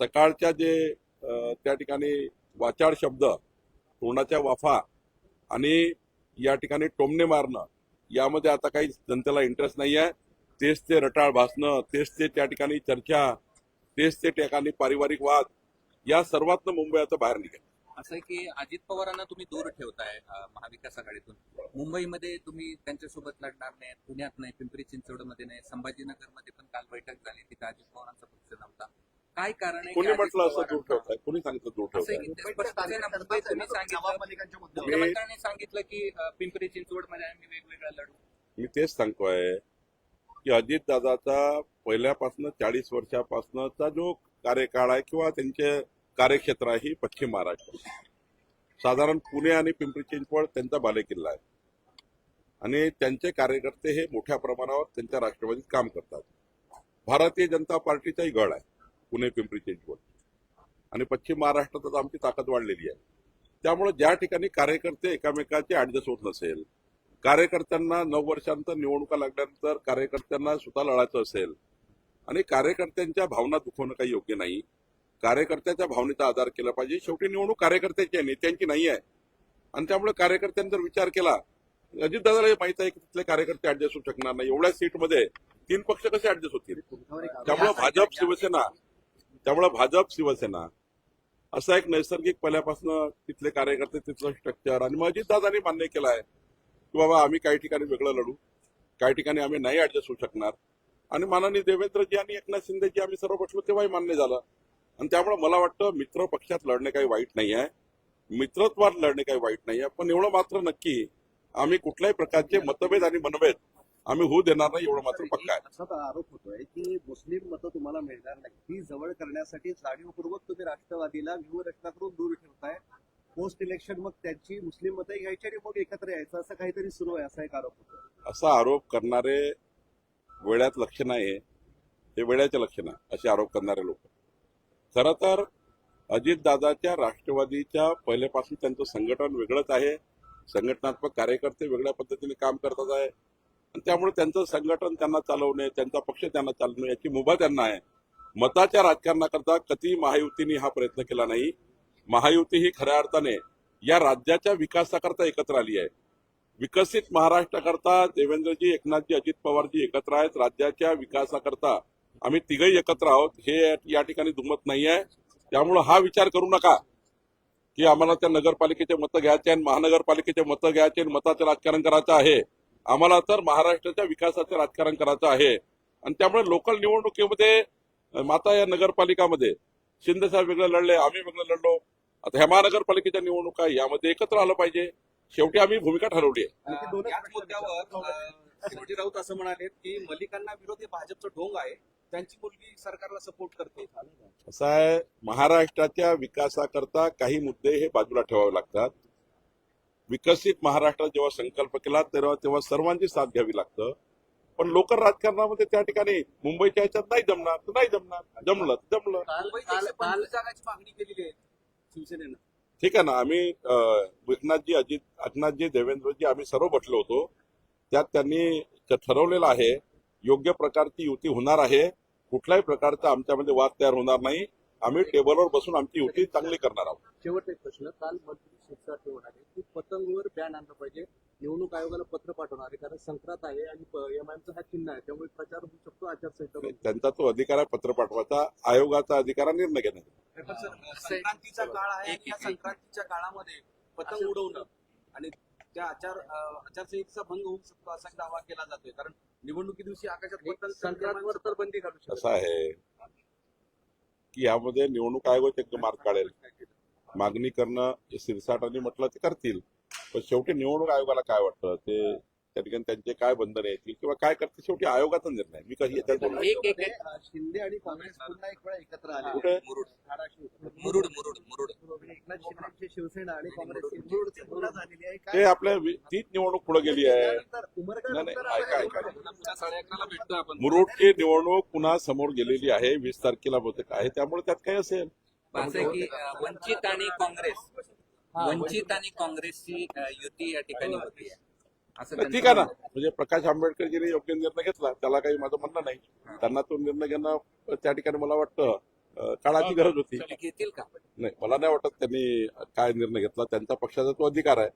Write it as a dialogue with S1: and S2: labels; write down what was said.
S1: सकाळच्या जे त्या ठिकाणी वाचाळ शब्द, तोंडाच्या वाफा आणि या ठिकाणी टोमणे मारणं, यामध्ये आता काही जनतेला इंटरेस्ट नाही आहे. तेच ते रटाळ भाषणं, तेच ते त्या ठिकाणी चर्चा, तेच ते ठिकाणी पारिवारिक वाद, या सर्वातनं मुंबई आता बाहेर निघेल.
S2: असं आहे की अजित पवारांना तुम्ही दूर ठेवताय महाविकास आघाडीतून. मुंबईमध्ये तुम्ही त्यांच्यासोबत लढणार नाही, पुण्यात नाही, पिंपरी चिंचवडमध्ये नाही, संभाजीनगरमध्ये पण काल बैठक झाली, तिथे अजित पवारांचा पक्ष नव्हता. काय कारण आहे?
S1: कोणी म्हटलं असं दूर ठेवताय? कोणी सांगितलं दूर
S2: असं
S1: ठेवताय?
S2: मुख्यमंत्र्यांनी सांगितलं की पिंपरी चिंचवडमध्ये आम्ही वेगवेगळ्या लढू.
S1: मी तेच सांगतोय की अजितदादाचा पहिल्यापासून 40 वर्षापासूनचा जो कार्यकाळ आहे किंवा त्यांचे कार्यक्षेत्र आहे ही पश्चिम महाराष्ट्र. साधारण पुणे आणि पिंपरी चिंचवड त्यांचा बालेकिल्ला आहे आणि त्यांचे कार्यकर्ते हे मोठ्या प्रमाणावर त्यांच्या राष्ट्रवादीत काम करतात. भारतीय जनता पार्टीचाही गड आहे पुणे पिंपरी चिंचवड आणि पश्चिम महाराष्ट्रात आमची ताकद वाढलेली आहे. त्यामुळे ज्या ठिकाणी कार्यकर्ते एकमेकांचे ऍडजस्ट होत नसेल, कार्यकर्त्यांना 9 वर्षांनंतर निवडणुका लागल्यानंतर कार्यकर्त्यांना स्वतः लढायचं असेल आणि कार्यकर्त्यांच्या भावना दुखवणं काही योग्य नाही. कार्यकर्त्याच्या भावनेचा आधार केला पाहिजे. शेवटी निवडणूक कार्यकर्त्याची आहे, नेत्यांची नाही आहे. आणि त्यामुळे कार्यकर्त्यांनी जर विचार केला, अजितदादाला माहित आहे की तिथले कार्यकर्ते ऍडजस्ट होऊ शकणार नाही. एवढ्या सीटमध्ये 3 पक्ष कसे ऍडजस्ट होतील? त्यामुळे भाजप शिवसेना असा एक नैसर्गिक पहिल्यापासून तिथले कार्यकर्ते, तिथलं स्ट्रक्चर आणि मग अजितदादांनी मान्य केलं आहे की बाबा आम्ही काही ठिकाणी वेगळं लढू, काही ठिकाणी आम्ही नाही ऍडजस्ट होऊ शकणार. आणि माननीय देवेंद्रजी आणि एकनाथ शिंदेजी आम्ही सर्व बसलो तेव्हाही मान्य झालं. आणि त्यामुळे मला वाटतं मित्र पक्षात लढणे काही वाईट नाही आहे, मित्रत्वात लढणे काही वाईट नाही आहे. पण एवढं मात्र नक्की आम्ही कुठल्याही प्रकारचे मतभेद आणि मनभेद आम्ही होऊ देणार नाही, एवढं मात्र पक्का आहे.
S3: असा आरोप होतोय की मुस्लिम मतं तुम्हाला मिळणार नाही, ती जवळ करण्यासाठी जाणीवपूर्वक तुम्ही राष्ट्रवादीला व्यूहरचना करून दूर ठेवताय. पोस्ट इलेक्शन मग त्यांची मुस्लिम मतं घ्यायची आणि मग एकत्र यायचं, असं काहीतरी सुरू आहे, असा एक आरोप होतो.
S1: असा आरोप करणारे वेळ्यात लक्षण आहे, हे वेळ्याचे लक्षण आहे असे आरोप करणारे लोक. खरं तर अजितदादाच्या राष्ट्रवादीच्या पहिल्यापासून त्यांचं संघटन वेगळंच आहे, संघटनात्मक कार्यकर्ते वेगळ्या पद्धतीने काम करतात आहे आणि त्यामुळे त्यांचं संघटन त्यांना चालवणे, त्यांचा पक्ष त्यांना चालवणे याची मुभा त्यांना आहे. मताच्या राजकारणाकरता कधी महायुतीने हा प्रयत्न केला नाही. महायुती ही खऱ्या अर्थाने या राज्याच्या विकासाकरता एकत्र आली आहे. विकसित महाराष्ट्राकरता देवेंद्रजी, एकनाथजी, अजित पवारजी एकत्र आहेत. राज्याच्या विकासाकरता आम्ही तिघही एकत्र आहोत, हे या ठिकाणी दुमत नाही आहे. त्यामुळे हा विचार करू नका की आम्हाला त्या नगरपालिकेचे मतं घ्यायचे आणि महानगरपालिकेचे मतं घ्यायचे आणि मताचं राजकारण करायचं आहे. आम्हाला तर महाराष्ट्राच्या विकासाचे राजकारण करायचं आहे. आणि त्यामुळे लोकल निवडणुकीमध्ये आता या नगरपालिकामध्ये शिंदेसाहेब वेगळं लढले, आम्ही वेगळं लढलो. आता ह्या महानगरपालिकेच्या निवडणुका यामध्ये एकत्र आलं पाहिजे. शेवटी आम्ही भूमिका ठरवली आहे.
S4: याच मुद्द्यावर शिवाजी राऊत असं म्हणाले की मलिकांना विरोधी भाजपचं ढोंग आहे, त्यांची मुलगी सरकारला सपोर्ट करते.
S1: असं आहे, महाराष्ट्राच्या विकासाकरता काही मुद्दे हे बाजूला ठेवावे लागतात. विकसित महाराष्ट्र जेव्हा संकल्प केला तेव्हा सर्वांची साथ घ्यावी लागतं. पण लोकल राजकारणामध्ये त्या ठिकाणी मुंबईच्या ह्याच्यात नाही जमणार तर नाही जमणार, जमलं.
S4: जागाची मागणी केलेली आहे शिवसेनेनं.
S1: ठीक आहे ना, आम्ही एकनाथजी, देवेंद्रजी आम्ही सर्व बसलो होतो. त्यात त्यांनी ठरवलेलं आहे योग्य प्रकारची युती होणार आहे. कुठल्याही प्रकारचा आमच्यामध्ये वाद तयार होणार नाही. आम्ही टेबलवर बसून आमची युती चांगली करणार आहोत.
S3: शेवटचा एक प्रश्न, काल मंत्री शिरसाट म्हणाले की पतंगवर बॅन आणलं पाहिजे, निवडणूक आयोगाला पत्र पाठवणार आहे, कारण संक्रांत आहे आणि एमआयएमचं हा चिन्ह आहे, त्यामुळे प्रचार होऊ शकतो आचारसंहिता.
S1: त्यांचा तो अधिकार आहे पत्र पाठवायचा, आयोगाचा अधिकार आहे निर्णय घेण्याचा.
S4: संक्रांतीचा काळ आहे, या संक्रांतीच्या काळामध्ये पतंग उडवणं आणि त्या आचारसंहितेचा भंग होऊ शकतो असा दावा केला जातोय, कारण निवडणुकी दिवशी आकाशात पतंग संक्रांतीवर तर बंदी घालू शकतो.
S1: असं आहे की यामध्ये निवडणूक आयोग एक मार्ग काढेल. मागणी करणं शिरसाटांनी म्हटलं ते करतील, पण शेवटी निवडणूक आयोगाला काय वाटतं ते त्या ठिकाणी त्यांचे काय बंधन येतील किंवा काय करतील शेवटी आयोगाचा निर्णय. मी काही याच्यात बोलणार नाही.
S3: शिंदे आणि काँग्रेस पुन्हा एक वेळा एकत्र आले.
S1: कुठे?
S2: मुरुड.
S3: एकनाथ शिंदेची शिवसेना आणि काँग्रेसची मुरुडची पुन्हा झालेली आहे.
S1: ते आपल्या तीच निवडणूक पुढे गेली आहे.
S3: उमरगा
S1: नाही, ऐका.
S4: 11:30 भेटतो आपण.
S1: मुरुडची निवडणूक पुन्हा समोर गेलेली आहे, 20 तारखेला बहुतेक आहे. त्यामुळे त्यात काय असेल.
S2: असं आहे की वंचित आणि काँग्रेसची युती या ठिकाणी होती.
S1: ठीक आहे ना, म्हणजे प्रकाश आंबेडकरजींनी योग्य निर्णय घेतला, त्याला काही माझं म्हणणं नाही. त्यांना तो निर्णय घेणं त्या ठिकाणी मला वाटतं काळाची गरज होती.
S2: ते घेतील का?
S1: नाही, मला नाही वाटत त्यांनी काय निर्णय घेतला. त्यांचा पक्षाचा तो अधिकार आहे.